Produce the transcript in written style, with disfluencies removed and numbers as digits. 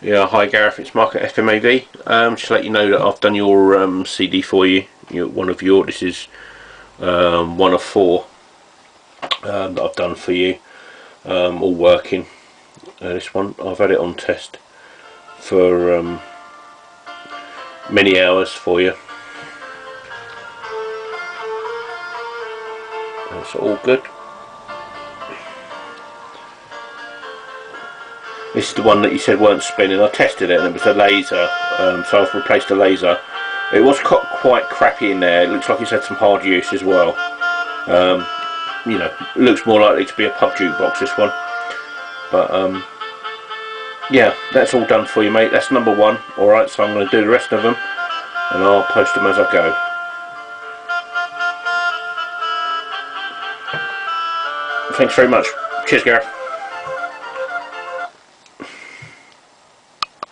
Yeah, hi Gareth, it's Mark at FMAV. Just to let you know that I've done your CD for you. This is one of four that I've done for you, all working. This one, I've had it on test for many hours for you. It's all good. This is the one that you said weren't spinning. I tested it and it was a laser, so I've replaced the laser. It was quite crappy in there. It looks like it's had some hard use as well. It looks more likely to be a pub jukebox, this one. But yeah, that's all done for you, mate. That's number one. Alright, so I'm going to do the rest of them and I'll post them as I go. Thanks very much. Cheers, Gareth.